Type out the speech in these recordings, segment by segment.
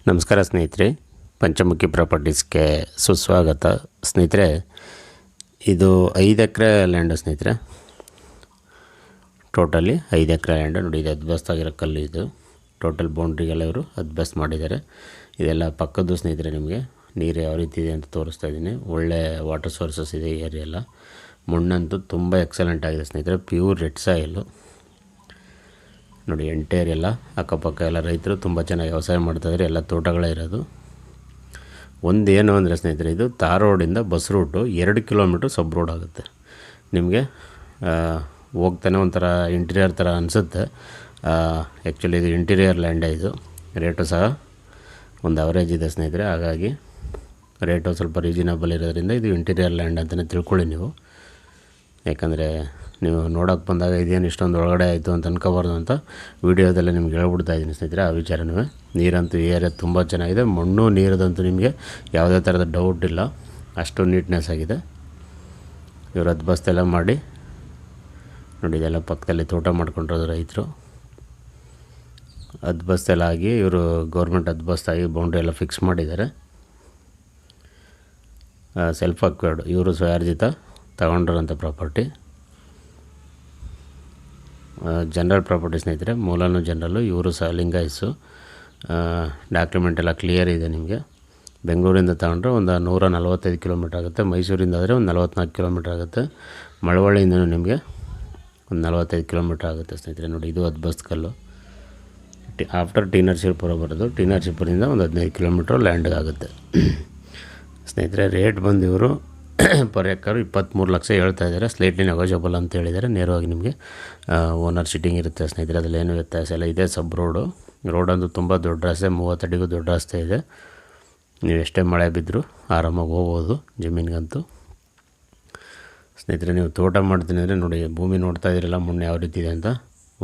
ನಮಸ್ಕಾರ ಸ್ನೇಹಿತರೆ, ಪಂಚಮುಖಿ ಪ್ರಾಪರ್ಟೀಸ್ಗೆ ಸುಸ್ವಾಗತ. ಸ್ನೇಹಿತರೆ, ಇದು 5 ಎಕರೆ ಲ್ಯಾಂಡು ಸ್ನೇಹಿತರೆ. ಟೋಟಲಿ 5 ಎಕರೆ ಲ್ಯಾಂಡು ನೋಡಿ. ಇದು ಅದ್ಬಸ್ತಾಗಿರೋ ಕಲ್ಲು. ಇದು ಟೋಟಲ್ ಬೌಂಡ್ರಿಗೆಲ್ಲ ಇವರು ಅದ್ಬಸ್ಟ್ ಮಾಡಿದ್ದಾರೆ. ಇದೆಲ್ಲ ಪಕ್ಕದ್ದು ಸ್ನೇಹಿತರೆ. ನಿಮಗೆ ನೀರು ಯಾವ ರೀತಿ ಇದೆ ಅಂತ ತೋರಿಸ್ತಾ ಇದ್ದೀನಿ. ಒಳ್ಳೆ ವಾಟರ್ ಸೋರ್ಸಸ್ ಇದೆ ಈ ಏರಿಯಾ ಎಲ್ಲ. ಮಣ್ಣಂತೂ ತುಂಬ ಎಕ್ಸಲೆಂಟ್ ಆಗಿದೆ ಸ್ನೇಹಿತರೆ. ಪ್ಯೂರ್ ರೆಡ್ ಸಾಯಿಲು ನೋಡಿ. ಎಂಟೈರ್ ಎಲ್ಲ ಅಕ್ಕಪಕ್ಕ ಎಲ್ಲ ರೈತರು ತುಂಬ ಚೆನ್ನಾಗಿ ವ್ಯವಸಾಯ ಮಾಡ್ತಾಯಿದ್ದಾರೆ. ಎಲ್ಲ ತೋಟಗಳೇ ಇರೋದು. ಒಂದು ಏನು ಅಂದರೆ ಸ್ನೇಹಿತರೆ, ಇದು ತಾರ್ ರೋಡಿಂದ bus route 2 kilometre sub road ಆಗುತ್ತೆ. ನಿಮಗೆ ಹೋಗ್ತಾನೆ ಒಂಥರ ಇಂಟೀರಿಯರ್ ಥರ ಅನಿಸುತ್ತೆ. ಆ್ಯಕ್ಚುಲಿ ಇದು ಇಂಟೀರಿಯರ್ ಲ್ಯಾಂಡೇ. ಇದು ರೇಟು ಸಹ ಒಂದು ಅವರೇಜ್ ಇದೆ ಸ್ನೇಹಿತರೆ. ಹಾಗಾಗಿ ರೇಟು ಸ್ವಲ್ಪ ರೀಸನಬಲ್ ಇರೋದ್ರಿಂದ ಇದು ಇಂಟೀರಿಯರ್ ಲ್ಯಾಂಡ್ ಅಂತಲೇ ತಿಳ್ಕೊಳ್ಳಿ ನೀವು. ಯಾಕಂದರೆ ನೀವು ನೋಡೋಕ್ಕೆ ಬಂದಾಗ ಇದೇನು ಇಷ್ಟೊಂದು ಒಳಗಡೆ ಆಯಿತು ಅಂತ ಅನ್ಕೋಬಾರ್ದು ಅಂತ ವೀಡಿಯೋದಲ್ಲೇ ನಿಮ್ಗೆ ಹೇಳ್ಬಿಡ್ತಾ ಇದ್ದೀನಿ ಸ್ನೇಹಿತರೆ. ಆ ವಿಚಾರನೂ ನೀರಂತೂ ಈ ಏರಿಯಾ ತುಂಬ ಚೆನ್ನಾಗಿದೆ. ಮಣ್ಣು ನೀರದಂತೂ ನಿಮಗೆ ಯಾವುದೇ ಥರದ ಡೌಟ್ ಇಲ್ಲ. ಅಷ್ಟು ನೀಟ್ನೆಸ್ ಆಗಿದೆ. ಇವರು ಅದ್ಬಸ್ತೆಲ್ಲ ಮಾಡಿ ನೋಡಿ. ಇದೆಲ್ಲ ಪಕ್ಕದಲ್ಲಿ ತೋಟ ಮಾಡ್ಕೊಂಡಿರೋದು ರೈತರು. ಅದ್ಬಸ್ತೆಲ್ಲ ಆಗಿ ಇವರು ಗೌರ್ಮೆಂಟ್ ಅದ್ಬಸ್ತಾಗಿ ಬೌಂಡ್ರಿ ಎಲ್ಲ ಫಿಕ್ಸ್ ಮಾಡಿದ್ದಾರೆ. ಸೆಲ್ಫ್ ಅಕ್ವೈರ್ಡ್, ಇವರು ಸ್ವಯಾರ್ಜಿತ ತಗೊಂಡಿರೋಂಥ ಪ್ರಾಪರ್ಟಿ. ಜನರಲ್ ಪ್ರಾಪರ್ಟಿ ಸ್ನೇಹಿತರೆ. ಮೂಲನೂ ಜನರಲ್ಲು, ಇವರು ಸಹ ಲಿಂಗಾಯಿಸು. ಡಾಕ್ಯುಮೆಂಟ್ ಎಲ್ಲ ಕ್ಲಿಯರ್ ಇದೆ ನಿಮಗೆ. ಬೆಂಗಳೂರಿಂದ ತಗೊಂಡ್ರೆ ಒಂದು 145 ಕಿಲೋಮೀಟ್ರ್ ಆಗುತ್ತೆ. ಮೈಸೂರಿಂದ ಆದರೆ ಒಂದು 44 ಕಿಲೋಮೀಟ್ರ್ ಆಗುತ್ತೆ. ಮಳವಳ್ಳಿಯಿಂದಲೂ ನಿಮಗೆ ಒಂದು 45 ಕಿಲೋಮೀಟ್ರ್ ಆಗುತ್ತೆ ಸ್ನೇಹಿತರೆ. ನೋಡಿ, ಇದು ಅದ್ಬಸ್ತ್ ಕಲ್ಲು. ಆಫ್ಟರ್ ಟಿ ನರಸೀಪುರ ಬರೋದು. ಟಿ ನರಸೀಪುರದಿಂದ ಒಂದು 15 ಕಿಲೋಮೀಟ್ರ್ ಲ್ಯಾಂಡ್ಗೆ ಆಗುತ್ತೆ ಸ್ನೇಹಿತರೆ. ರೇಟ್ ಬಂದು ಇವರು ಪರ್ ಎಕರ್ 23 ಲಕ್ಷ ಹೇಳ್ತಾ ಇದ್ದಾರೆ. ಸ್ಲೈಟ್ಲಿ ನೆಗೋಷಿಯಬಲ್ ಅಂತ ಹೇಳಿದ್ದಾರೆ. ನೇರವಾಗಿ ನಿಮಗೆ ಓನರ್ ಸಿಟ್ಟಿಂಗ್ ಇರುತ್ತೆ ಸ್ನೇಹಿತರೆ. ಅದರಲ್ಲಿ ಏನು ವ್ಯತ್ಯಾಸ ಇಲ್ಲ. ಇದೇ ಸಬ್ ರೋಡಂತೂ ತುಂಬ ದೊಡ್ಡ ರಸ್ತೆ, 30 ಅಡಿಗೂ ದೊಡ್ಡ ರಸ್ತೆ ಇದೆ. ನೀವು ಎಷ್ಟೇ ಮಳೆ ಬಿದ್ದರೂ ಆರಾಮಾಗಿ ಹೋಗ್ಬೋದು ಜಮೀನಿಗಂತೂ ಸ್ನೇಹಿತರೆ. ನೀವು ತೋಟ ಮಾಡ್ತೀನಿ ಅಂದರೆ ನೋಡಿ, ಭೂಮಿ ನೋಡ್ತಾ ಇದ್ದೀರಲ್ಲ ಮಣ್ಣು ಯಾವ ರೀತಿ ಇದೆ ಅಂತ.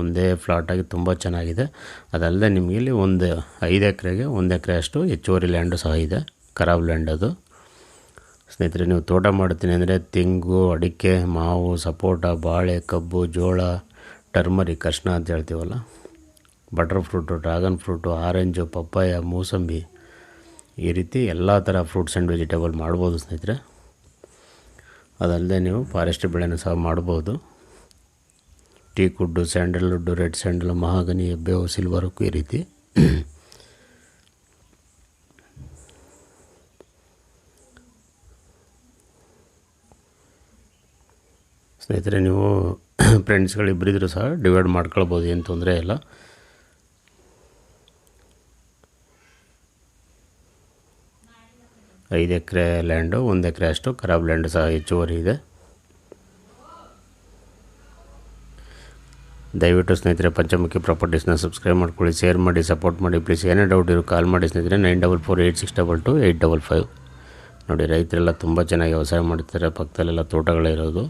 ಒಂದೇ ಫ್ಲಾಟಾಗಿ ತುಂಬ ಚೆನ್ನಾಗಿದೆ. ಅದಲ್ಲದೆ ನಿಮಗೆ ಇಲ್ಲಿ ಒಂದು 5 ಎಕರೆಗೆ 1 ಎಕರೆ ಅಷ್ಟು ಹೆಚ್ಚುವರಿ ಲ್ಯಾಂಡು ಸಹ ಇದೆ. ಖರಾಬ್ ಲ್ಯಾಂಡ್ ಅದು ಸ್ನೇಹಿತರೆ. ನೀವು ತೋಟ ಮಾಡ್ತೀನಿ ಅಂದರೆ ತೆಂಗು, ಅಡಿಕೆ, ಮಾವು, ಸಪೋಟ, ಬಾಳೆ, ಕಬ್ಬು, ಜೋಳ, ಟರ್ಮರಿಕ್, ಅರ್ಶಿನ ಅಂತ ಹೇಳ್ತೀವಲ್ಲ, butter fruit, dragon fruit, orange, papaya, mosambi, ಈ ರೀತಿ ಎಲ್ಲ ಥರ ಫ್ರೂಟ್ಸ್ ಆ್ಯಂಡ್ ವೆಜಿಟೇಬಲ್ ಮಾಡ್ಬೋದು ಸ್ನೇಹಿತರೆ. ಅದಲ್ಲದೆ ನೀವು ಫಾರೆಸ್ಟ್ರಿ ಬೆಳೆನೂ ಸಹ ಮಾಡ್ಬೋದು. Teak wood, sandalwood, red sandal, mahogany, ಎಬ್ಬೇವು, ಸಿಲ್ವರ್ಕು, ಈ ರೀತಿ ಸ್ನೇಹಿತರೆ. ನೀವು ಫ್ರೆಂಡ್ಸ್ಗಳಿಬ್ಬರಿದ್ರೂ ಸಹ ಡಿವೈಡ್ ಮಾಡ್ಕೊಳ್ಬೋದು, ಏನು ತೊಂದರೆ ಇಲ್ಲ. ಐದು ಎಕರೆ ಲ್ಯಾಂಡು, 1 ಎಕರೆ ಅಷ್ಟು ಖರಾಬ್ ಲ್ಯಾಂಡ್ ಸಹ ಹೆಚ್ಚುವರಿ ಇದೆ. ದಯವಿಟ್ಟು ಸ್ನೇಹಿತರೆ ಪಂಚಮುಖಿ ಪ್ರಾಪರ್ಟೀಸ್ನ ಸಬ್ಸ್ಕ್ರೈಬ್ ಮಾಡ್ಕೊಳ್ಳಿ, ಶೇರ್ ಮಾಡಿ, ಸಪೋರ್ಟ್ ಮಾಡಿ ಪ್ಲೀಸ್. ಏನೇ ಡೌಟ್ ಇರೋ ಕಾಲ್ ಮಾಡಿ ಸ್ನೇಹಿತರೆ. 9448622855. ನೋಡಿ, ರೈತರೆಲ್ಲ ತುಂಬ ಚೆನ್ನಾಗಿ ವ್ಯವಸಾಯ ಮಾಡ್ತಾರೆ. ಪಕ್ಕದಲ್ಲೆಲ್ಲ ತೋಟಗಳೇ ಇರೋದು.